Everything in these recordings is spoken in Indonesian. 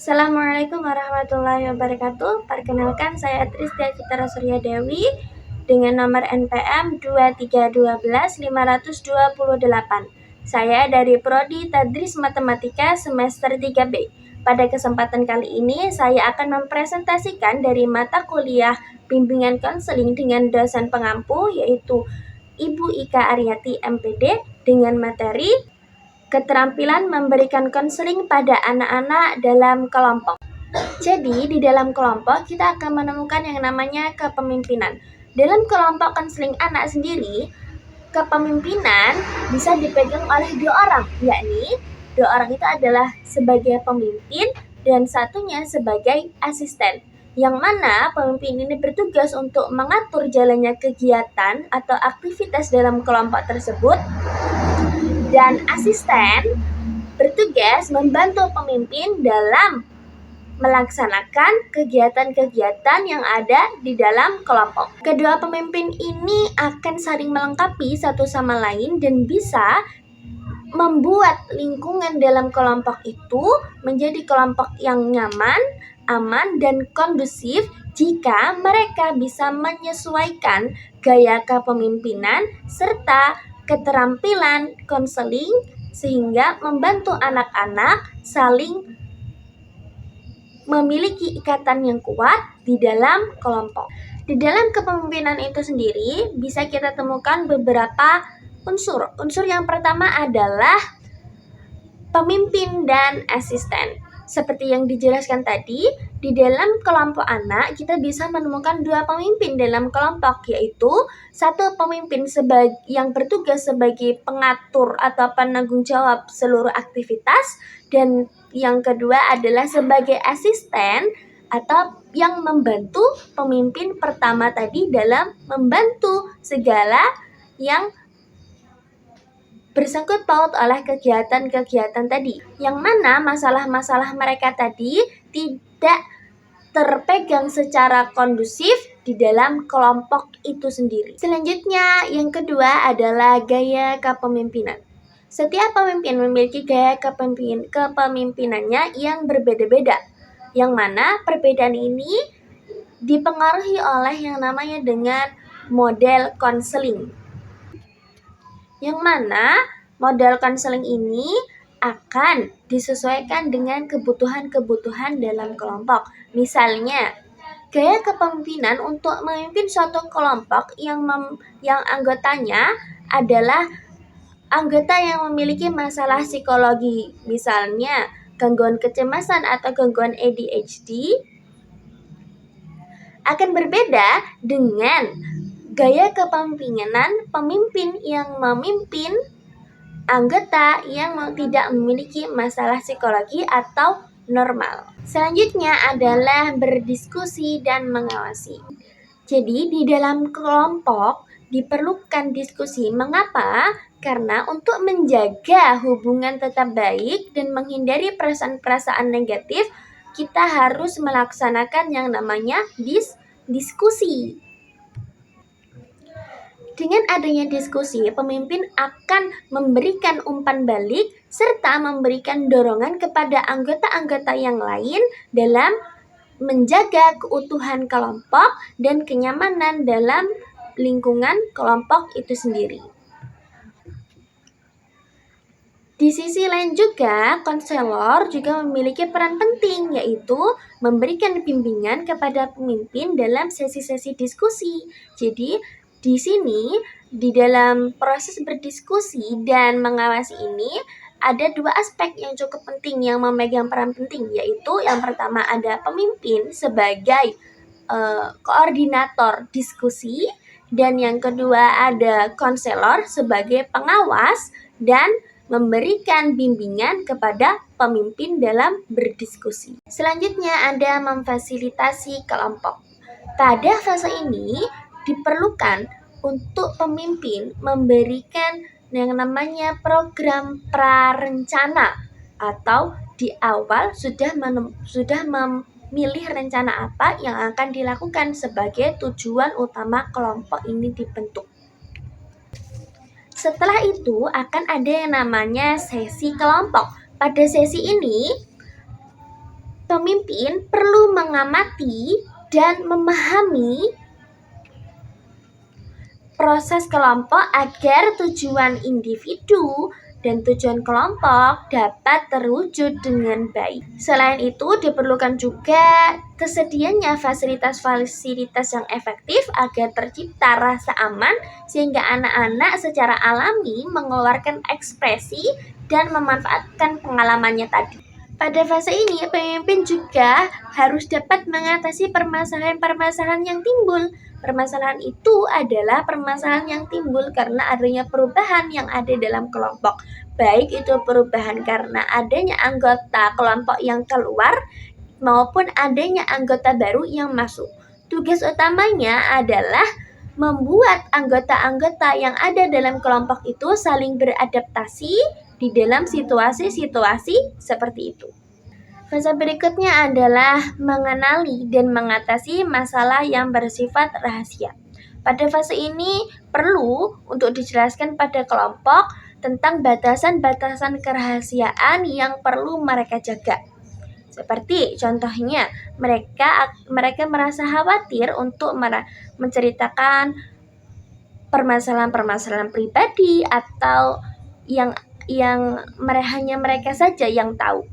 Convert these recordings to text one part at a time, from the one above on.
Assalamualaikum warahmatullahi wabarakatuh. Perkenalkan, saya Tristia Citra Surya Dewi dengan nomor NPM 2311528. Saya dari Prodi Tadris Matematika semester 3B. Pada kesempatan kali ini, saya akan mempresentasikan dari mata kuliah Bimbingan Konseling dengan dosen pengampu, yaitu Ibu Ika Aryati MPD, dengan materi keterampilan memberikan konseling pada anak-anak dalam kelompok. Jadi, di dalam kelompok kita akan menemukan yang namanya kepemimpinan. Dalam kelompok konseling anak sendiri, kepemimpinan bisa dipegang oleh dua orang, yakni dua orang itu adalah sebagai pemimpin dan satunya sebagai asisten. Yang mana pemimpin ini bertugas untuk mengatur jalannya kegiatan atau aktivitas dalam kelompok tersebut, dan asisten bertugas membantu pemimpin dalam melaksanakan kegiatan-kegiatan yang ada di dalam kelompok. Kedua pemimpin ini akan saling melengkapi satu sama lain dan bisa membuat lingkungan dalam kelompok itu menjadi kelompok yang nyaman, aman, dan kondusif jika mereka bisa menyesuaikan gaya kepemimpinan serta keterampilan konseling sehingga membantu anak-anak saling memiliki ikatan yang kuat di dalam kelompok. Di dalam kepemimpinan itu sendiri bisa kita temukan beberapa unsur. Unsur yang pertama adalah pemimpin dan asisten. Seperti yang dijelaskan tadi, di dalam kelompok anak kita bisa menemukan dua pemimpin dalam kelompok, yaitu satu pemimpin yang bertugas sebagai pengatur atau penanggung jawab seluruh aktivitas, dan yang kedua adalah sebagai asisten atau yang membantu pemimpin pertama tadi dalam membantu segala yang bersangkut paut oleh kegiatan-kegiatan tadi, yang mana masalah-masalah mereka tadi tidak terpegang secara kondusif di dalam kelompok itu sendiri. Selanjutnya, yang kedua adalah gaya kepemimpinan. Setiap pemimpin memiliki gaya kepemimpinannya yang berbeda-beda, yang mana perbedaan ini dipengaruhi oleh yang namanya dengan model konseling. Yang mana model konseling ini akan disesuaikan dengan kebutuhan-kebutuhan dalam kelompok. Misalnya, gaya kepemimpinan untuk memimpin suatu kelompok yang anggotanya adalah anggota yang memiliki masalah psikologi, misalnya gangguan kecemasan atau gangguan ADHD, akan berbeda dengan gaya kepemimpinan pemimpin yang memimpin anggota yang tidak memiliki masalah psikologi atau normal. Selanjutnya adalah berdiskusi dan mengawasi. Jadi di dalam kelompok diperlukan diskusi. Mengapa? Karena untuk menjaga hubungan tetap baik dan menghindari perasaan-perasaan negatif, kita harus melaksanakan yang namanya diskusi. Dengan adanya diskusi, pemimpin akan memberikan umpan balik serta memberikan dorongan kepada anggota-anggota yang lain dalam menjaga keutuhan kelompok dan kenyamanan dalam lingkungan kelompok itu sendiri. Di sisi lain juga, konselor juga memiliki peran penting, yaitu memberikan bimbingan kepada pemimpin dalam sesi-sesi diskusi. Jadi, di sini, di dalam proses berdiskusi dan mengawasi ini, ada dua aspek yang cukup penting yang memegang peran penting, yaitu yang pertama ada pemimpin sebagai koordinator diskusi, dan yang kedua ada konselor sebagai pengawas dan memberikan bimbingan kepada pemimpin dalam berdiskusi. Selanjutnya ada memfasilitasi kelompok. Pada fase ini diperlukan untuk pemimpin memberikan yang namanya program prarencana, atau di awal sudah memilih rencana apa yang akan dilakukan sebagai tujuan utama kelompok ini dibentuk. Setelah itu akan ada yang namanya sesi kelompok. Pada sesi ini Pemimpin perlu mengamati dan memahami proses kelompok agar tujuan individu dan tujuan kelompok dapat terwujud dengan baik. Selain itu, diperlukan juga tersedianya fasilitas-fasilitas yang efektif agar tercipta rasa aman sehingga anak-anak secara alami mengeluarkan ekspresi dan memanfaatkan pengalamannya tadi. Pada fase ini, pemimpin juga harus dapat mengatasi permasalahan-permasalahan yang timbul. Permasalahan itu adalah permasalahan yang timbul karena adanya perubahan yang ada dalam kelompok. Baik itu perubahan karena adanya anggota kelompok yang keluar maupun adanya anggota baru yang masuk. Tugas utamanya adalah membuat anggota-anggota yang ada dalam kelompok itu saling beradaptasi di dalam situasi-situasi seperti itu. Fase berikutnya adalah mengenali dan mengatasi masalah yang bersifat rahasia. Pada fase ini perlu untuk dijelaskan pada kelompok tentang batasan-batasan kerahasiaan yang perlu mereka jaga. Seperti contohnya, mereka merasa khawatir untuk menceritakan permasalahan-permasalahan pribadi atau yang hanya mereka saja yang tahu.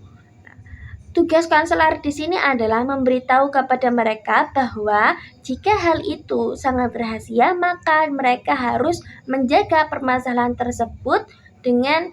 Tugas konselor di sini adalah memberitahu kepada mereka bahwa jika hal itu sangat rahasia, maka mereka harus menjaga permasalahan tersebut dengan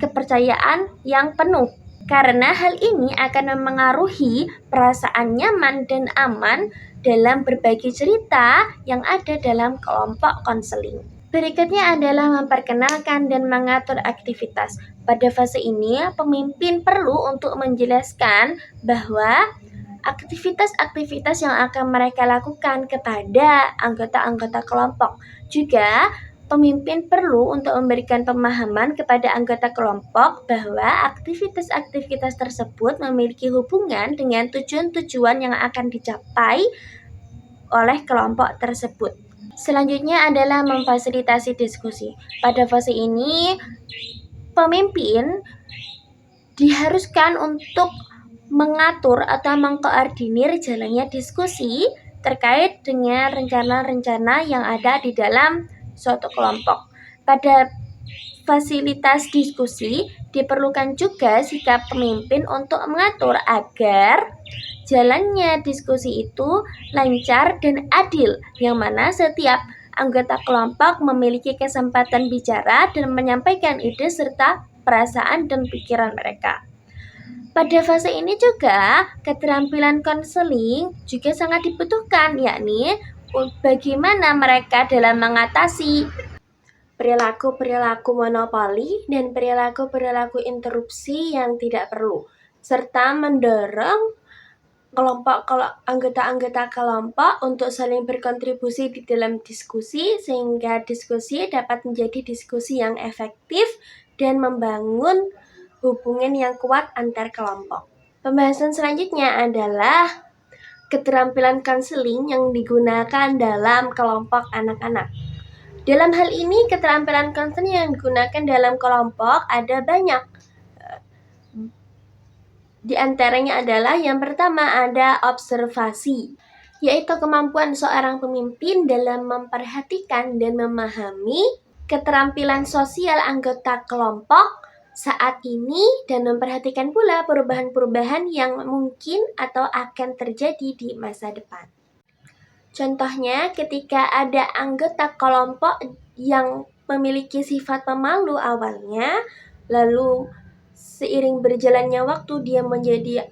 kepercayaan yang penuh. Karena hal ini akan memengaruhi perasaan nyaman dan aman dalam berbagi cerita yang ada dalam kelompok konseling. Berikutnya adalah memperkenalkan dan mengatur aktivitas. Pada fase ini, pemimpin perlu untuk menjelaskan bahwa aktivitas-aktivitas yang akan mereka lakukan kepada anggota-anggota kelompok. Juga, pemimpin perlu untuk memberikan pemahaman kepada anggota kelompok bahwa aktivitas-aktivitas tersebut memiliki hubungan dengan tujuan-tujuan yang akan dicapai oleh kelompok tersebut. Selanjutnya adalah memfasilitasi diskusi. Pada fase ini, pemimpin diharuskan untuk mengatur atau mengkoordinir jalannya diskusi terkait dengan rencana-rencana yang ada di dalam suatu kelompok. Pada fasilitas diskusi, diperlukan juga sikap pemimpin untuk mengatur agar jalannya diskusi itu lancar dan adil, yang mana setiap anggota kelompok memiliki kesempatan bicara dan menyampaikan ide serta perasaan dan pikiran mereka. Pada fase ini juga keterampilan konseling juga sangat dibutuhkan, yakni bagaimana mereka dalam mengatasi perilaku-perilaku monopoli dan perilaku-perilaku interupsi yang tidak perlu, serta mendorong anggota-anggota kelompok untuk saling berkontribusi di dalam diskusi sehingga diskusi dapat menjadi diskusi yang efektif dan membangun hubungan yang kuat antar kelompok. Pembahasan selanjutnya adalah keterampilan konseling yang digunakan dalam kelompok anak-anak. Dalam hal ini, keterampilan konseling yang digunakan dalam kelompok ada banyak. Di antaranya adalah yang pertama ada observasi, yaitu kemampuan seorang pemimpin dalam memperhatikan dan memahami keterampilan sosial anggota kelompok saat ini dan memperhatikan pula perubahan-perubahan yang mungkin atau akan terjadi di masa depan. Contohnya, ketika ada anggota kelompok yang memiliki sifat pemalu awalnya, lalu seiring berjalannya waktu dia menjadi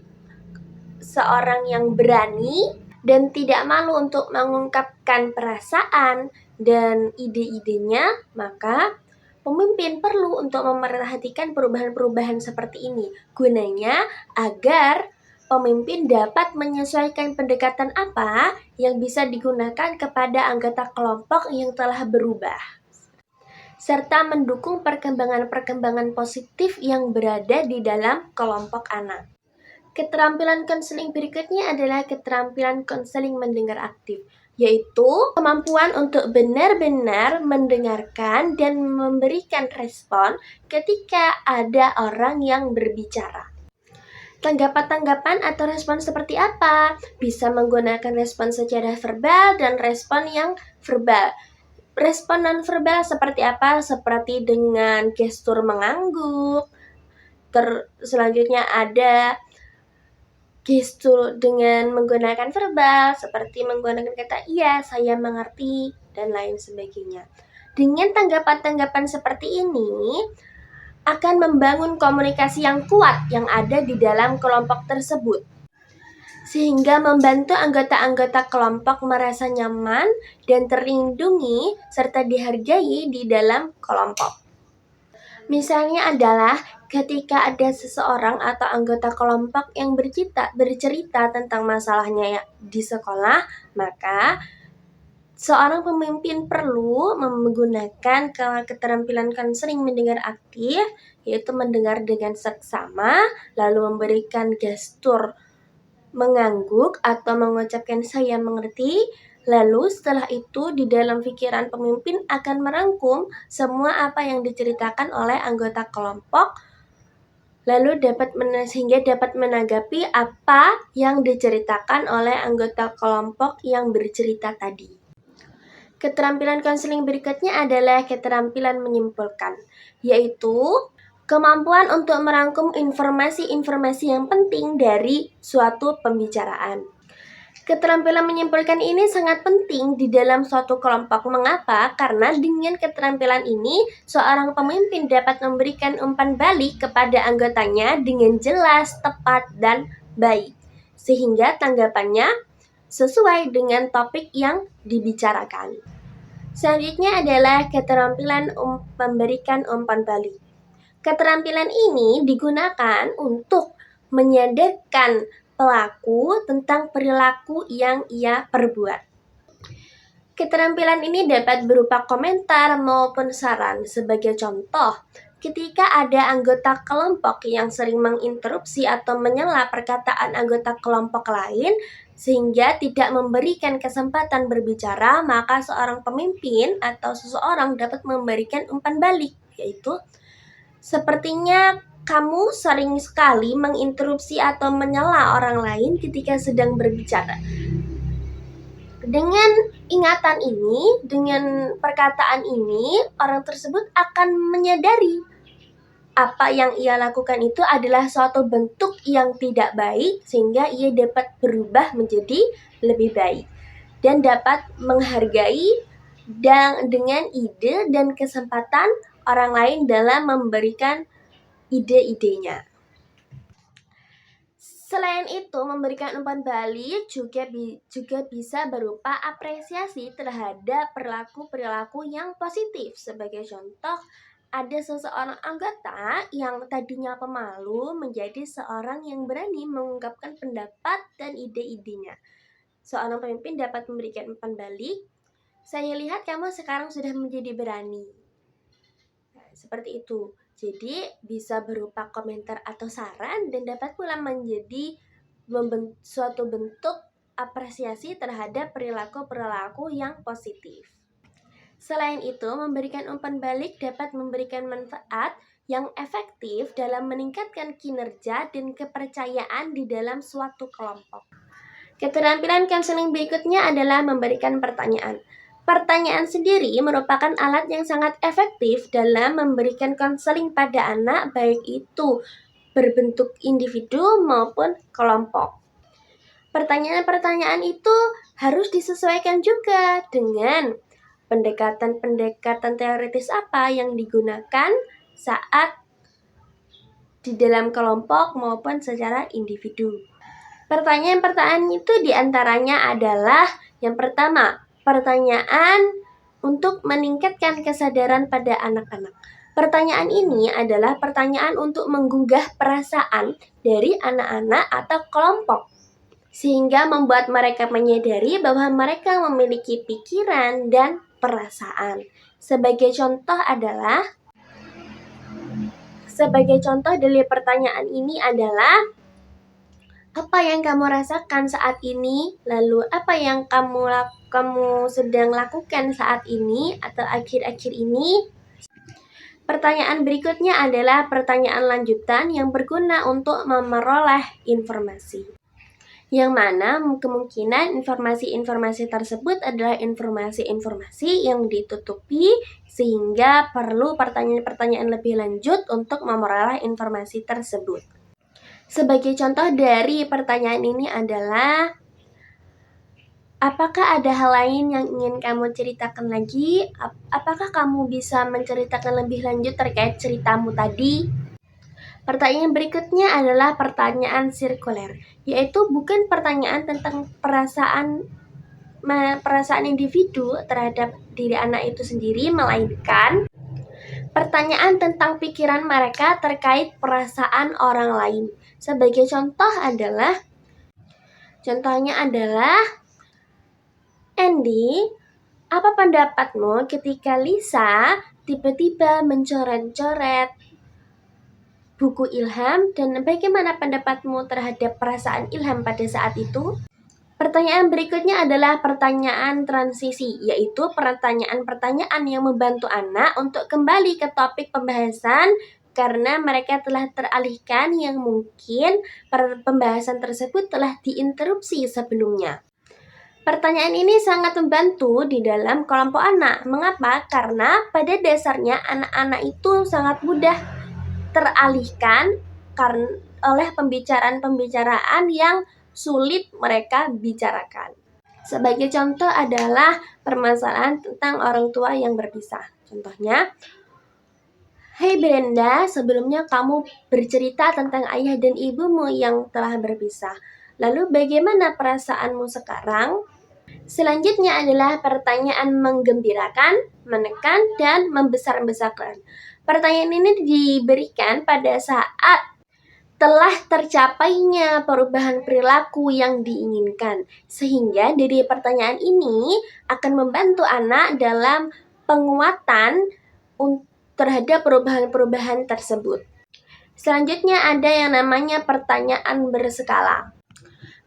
seorang yang berani dan tidak malu untuk mengungkapkan perasaan dan ide-idenya, maka pemimpin perlu untuk memperhatikan perubahan-perubahan seperti ini, gunanya agar pemimpin dapat menyesuaikan pendekatan apa yang bisa digunakan kepada anggota kelompok yang telah berubah, serta mendukung perkembangan-perkembangan positif yang berada di dalam kelompok anak. Keterampilan konseling berikutnya adalah keterampilan konseling mendengar aktif, yaitu kemampuan untuk benar-benar mendengarkan dan memberikan respon ketika ada orang yang berbicara. Tanggapan-tanggapan atau respon seperti apa? Bisa menggunakan respon secara verbal dan respon yang verbal. Respon non-verbal seperti apa? Seperti dengan gestur mengangguk. Selanjutnya ada gestur dengan menggunakan verbal, seperti menggunakan kata iya, saya mengerti, dan lain sebagainya. Dengan tanggapan-tanggapan seperti ini, akan membangun komunikasi yang kuat yang ada di dalam kelompok tersebut, sehingga membantu anggota-anggota kelompok merasa nyaman dan terlindungi serta dihargai di dalam kelompok. Misalnya adalah ketika ada seseorang atau anggota kelompok yang bercerita tentang masalahnya di sekolah, maka seorang pemimpin perlu menggunakan keterampilan konseling mendengar aktif, yaitu mendengar dengan seksama, lalu memberikan gestur mengangguk atau mengucapkan saya mengerti. Lalu setelah itu di dalam pikiran pemimpin akan merangkum semua apa yang diceritakan oleh anggota kelompok, lalu sehingga dapat menanggapi apa yang diceritakan oleh anggota kelompok yang bercerita tadi. Keterampilan konseling berikutnya adalah keterampilan menyimpulkan, yaitu kemampuan untuk merangkum informasi-informasi yang penting dari suatu pembicaraan. Keterampilan menyimpulkan ini sangat penting di dalam suatu kelompok. Mengapa? Karena dengan keterampilan ini, seorang pemimpin dapat memberikan umpan balik kepada anggotanya dengan jelas, tepat, dan baik, sehingga tanggapannya sesuai dengan topik yang dibicarakan. Selanjutnya adalah keterampilan memberikan umpan balik. Keterampilan ini digunakan untuk menyadarkan pelaku tentang perilaku yang ia perbuat. Keterampilan ini dapat berupa komentar maupun saran. Sebagai contoh, ketika ada anggota kelompok yang sering menginterupsi atau menyela perkataan anggota kelompok lain sehingga tidak memberikan kesempatan berbicara, maka seorang pemimpin atau seseorang dapat memberikan umpan balik, yaitu sepertinya kamu sering sekali menginterupsi atau menyela orang lain ketika sedang berbicara. Dengan ingatan ini, dengan perkataan ini, orang tersebut akan menyadari apa yang ia lakukan itu adalah suatu bentuk yang tidak baik, sehingga ia dapat berubah menjadi lebih baik dan dapat menghargai dengan ide dan kesempatan orang lain dalam memberikan ide-idenya. Selain itu, memberikan umpan balik juga bisa berupa apresiasi terhadap perilaku-perilaku yang positif. Sebagai contoh, ada seseorang anggota yang tadinya pemalu menjadi seorang yang berani mengungkapkan pendapat dan ide-idenya. Seorang pemimpin dapat memberikan umpan balik, saya lihat kamu sekarang sudah menjadi berani. Seperti itu. Jadi bisa berupa komentar atau saran dan dapat pula menjadi suatu bentuk apresiasi terhadap perilaku-perilaku yang positif. Selain itu, memberikan umpan balik dapat memberikan manfaat yang efektif dalam meningkatkan kinerja dan kepercayaan di dalam suatu kelompok. Keterampilan konseling berikutnya adalah memberikan pertanyaan. Pertanyaan sendiri merupakan alat yang sangat efektif dalam memberikan konseling pada anak, baik itu berbentuk individu maupun kelompok. Pertanyaan-pertanyaan itu harus disesuaikan juga dengan pendekatan-pendekatan teoritis apa yang digunakan saat di dalam kelompok maupun secara individu. Pertanyaan-pertanyaan itu diantaranya adalah yang pertama, pertanyaan untuk meningkatkan kesadaran pada anak-anak. Pertanyaan ini adalah pertanyaan untuk menggugah perasaan dari anak-anak atau kelompok, sehingga membuat mereka menyadari bahwa mereka memiliki pikiran dan perasaan. Sebagai contoh dari pertanyaan ini adalah, apa yang kamu rasakan saat ini? Lalu apa yang kamu sedang lakukan saat ini atau akhir-akhir ini? Pertanyaan berikutnya adalah pertanyaan lanjutan yang berguna untuk memperoleh informasi, yang mana kemungkinan informasi-informasi tersebut adalah informasi-informasi yang ditutupi sehingga perlu pertanyaan-pertanyaan lebih lanjut untuk memperoleh informasi tersebut. Sebagai contoh dari pertanyaan ini adalah, apakah ada hal lain yang ingin kamu ceritakan lagi? Apakah kamu bisa menceritakan lebih lanjut terkait ceritamu tadi? Pertanyaan berikutnya adalah pertanyaan sirkuler, yaitu bukan pertanyaan tentang perasaan individu terhadap diri anak itu sendiri, melainkan pertanyaan tentang pikiran mereka terkait perasaan orang lain. Sebagai contohnya adalah, Andy, apa pendapatmu ketika Lisa tiba-tiba mencoret-coret buku Ilham, dan bagaimana pendapatmu terhadap perasaan Ilham pada saat itu? Pertanyaan berikutnya adalah pertanyaan transisi, yaitu pertanyaan-pertanyaan yang membantu anak untuk kembali ke topik pembahasan karena mereka telah teralihkan yang mungkin pembahasan tersebut telah diinterupsi sebelumnya. Pertanyaan ini sangat membantu di dalam kelompok anak. Mengapa? Karena pada dasarnya anak-anak itu sangat mudah teralihkan oleh pembicaraan-pembicaraan yang sulit mereka bicarakan. Sebagai contoh adalah permasalahan tentang orang tua yang berpisah. Contohnya, "Hai Brenda, sebelumnya kamu bercerita tentang ayah dan ibumu yang telah berpisah. Lalu bagaimana perasaanmu sekarang?" Selanjutnya adalah pertanyaan menggembirakan, menekan, dan membesar-besarkan. Pertanyaan ini diberikan pada saat telah tercapainya perubahan perilaku yang diinginkan, sehingga dari pertanyaan ini akan membantu anak dalam penguatan terhadap perubahan-perubahan tersebut. Selanjutnya ada yang namanya pertanyaan berskala.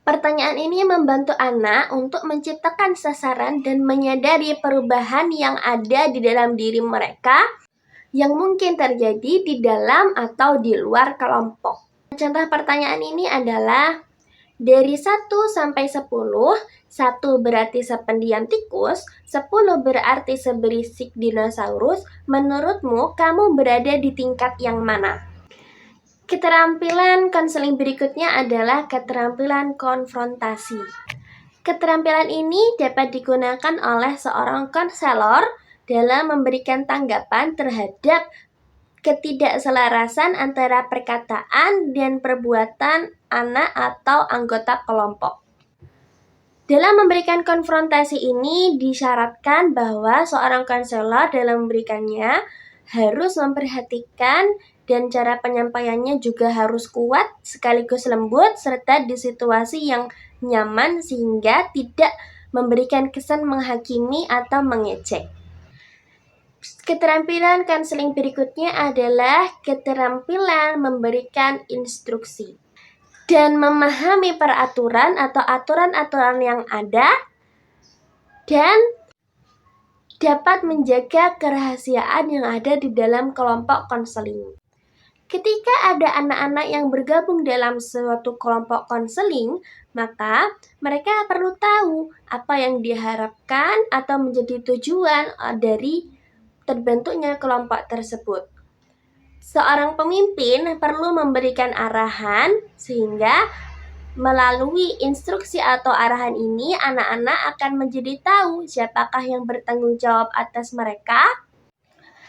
Pertanyaan ini membantu anak untuk menciptakan sasaran dan menyadari perubahan yang ada di dalam diri mereka yang mungkin terjadi di dalam atau di luar kelompok. Contoh pertanyaan ini adalah, dari 1 sampai 10, 1 berarti sependiam tikus, 10 berarti seberisik dinosaurus, menurutmu kamu berada di tingkat yang mana? Keterampilan konseling berikutnya adalah keterampilan konfrontasi. Keterampilan ini dapat digunakan oleh seorang konselor dalam memberikan tanggapan terhadap ketidakselarasan antara perkataan dan perbuatan anak atau anggota kelompok. Dalam memberikan konfrontasi ini disyaratkan bahwa seorang konselor dalam memberikannya harus memperhatikan dan cara penyampaiannya juga harus kuat sekaligus lembut serta di situasi yang nyaman sehingga tidak memberikan kesan menghakimi atau mengejek. Keterampilan konseling berikutnya adalah keterampilan memberikan instruksi dan memahami peraturan atau aturan-aturan yang ada dan dapat menjaga kerahasiaan yang ada di dalam kelompok konseling. Ketika ada anak-anak yang bergabung dalam suatu kelompok konseling, maka mereka perlu tahu apa yang diharapkan atau menjadi tujuan dari terbentuknya kelompok tersebut. Seorang pemimpin perlu memberikan arahan sehingga melalui instruksi atau arahan ini anak-anak akan menjadi tahu siapakah yang bertanggung jawab atas mereka.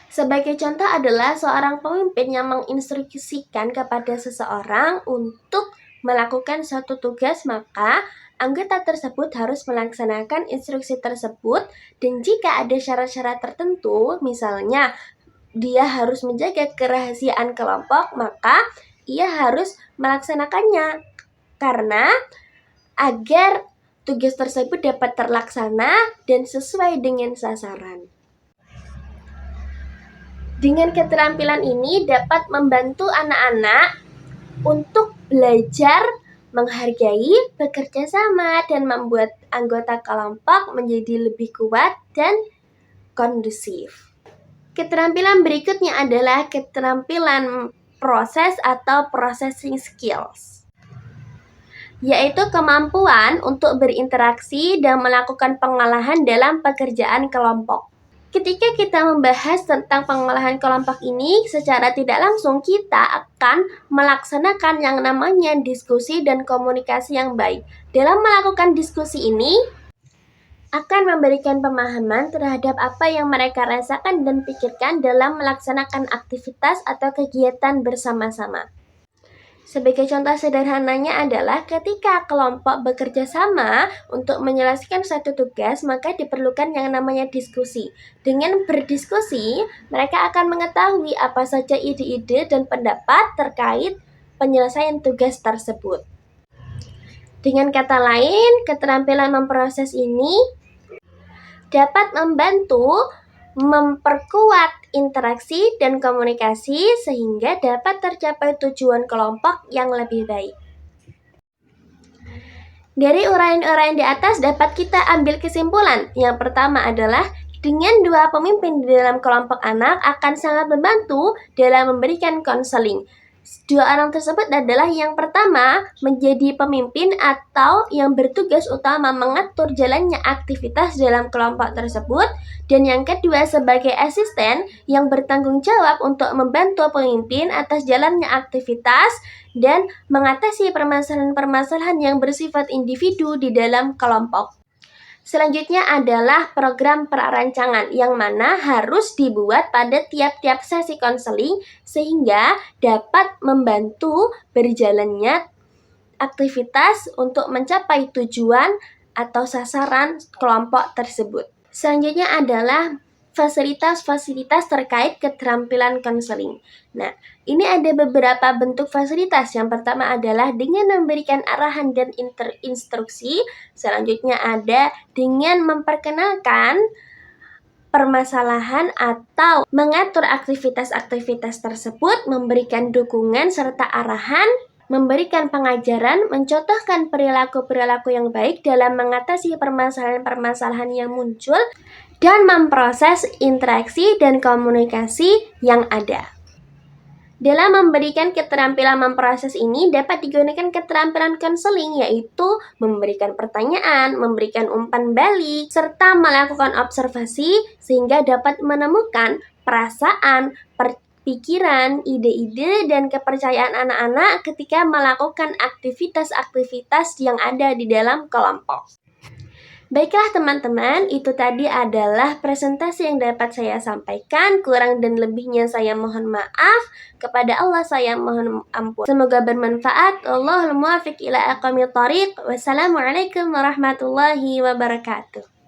Sebagai contoh adalah seorang pemimpin yang menginstruksikan kepada seseorang untuk melakukan suatu tugas, maka anggota tersebut harus melaksanakan instruksi tersebut, dan jika ada syarat-syarat tertentu, misalnya dia harus menjaga kerahasiaan kelompok, maka ia harus melaksanakannya karena agar tugas tersebut dapat terlaksana dan sesuai dengan sasaran. Dengan keterampilan ini dapat membantu anak-anak untuk belajar menghargai, bekerja sama, dan membuat anggota kelompok menjadi lebih kuat dan kondusif. Keterampilan berikutnya adalah keterampilan proses atau processing skills, yaitu kemampuan untuk berinteraksi dan melakukan pengolahan dalam pekerjaan kelompok. Ketika kita membahas tentang pengolahan kelompok ini, secara tidak langsung kita akan melaksanakan yang namanya diskusi dan komunikasi yang baik. Dalam melakukan diskusi ini, akan memberikan pemahaman terhadap apa yang mereka rasakan dan pikirkan dalam melaksanakan aktivitas atau kegiatan bersama-sama. Sebagai contoh sederhananya adalah ketika kelompok bekerja sama untuk menyelesaikan satu tugas, maka diperlukan yang namanya diskusi. Dengan berdiskusi, mereka akan mengetahui apa saja ide-ide dan pendapat terkait penyelesaian tugas tersebut. Dengan kata lain, keterampilan memproses ini dapat membantu memperkuat interaksi dan komunikasi sehingga dapat tercapai tujuan kelompok yang lebih baik. Dari uraian-uraian di atas dapat kita ambil kesimpulan. Yang pertama adalah dengan dua pemimpin di dalam kelompok anak akan sangat membantu dalam memberikan konseling. Dua orang tersebut adalah yang pertama menjadi pemimpin atau yang bertugas utama mengatur jalannya aktivitas dalam kelompok tersebut, dan yang kedua sebagai asisten yang bertanggung jawab untuk membantu pemimpin atas jalannya aktivitas dan mengatasi permasalahan-permasalahan yang bersifat individu di dalam kelompok. Selanjutnya adalah program prarancangan yang mana harus dibuat pada tiap-tiap sesi konseling sehingga dapat membantu berjalannya aktivitas untuk mencapai tujuan atau sasaran kelompok tersebut. Selanjutnya adalah fasilitas-fasilitas terkait keterampilan konseling. Nah, ini ada beberapa bentuk fasilitas. Yang pertama adalah dengan memberikan arahan dan instruksi. Selanjutnya ada dengan memperkenalkan permasalahan atau mengatur aktivitas-aktivitas tersebut, memberikan dukungan serta arahan, memberikan pengajaran, mencontohkan perilaku-perilaku yang baik dalam mengatasi permasalahan-permasalahan yang muncul, dan memproses interaksi dan komunikasi yang ada. Dalam memberikan keterampilan memproses ini dapat digunakan keterampilan konseling, yaitu memberikan pertanyaan, memberikan umpan balik, serta melakukan observasi sehingga dapat menemukan perasaan, pikiran, ide-ide, dan kepercayaan anak-anak ketika melakukan aktivitas-aktivitas yang ada di dalam kelompok. Baiklah teman-teman, itu tadi adalah presentasi yang dapat saya sampaikan. Kurang dan lebihnya saya mohon maaf. Kepada Allah saya mohon ampun. Semoga bermanfaat. Allahul muwaffiq ila aqwamit thoriq. Wassalamualaikum warahmatullahi wabarakatuh.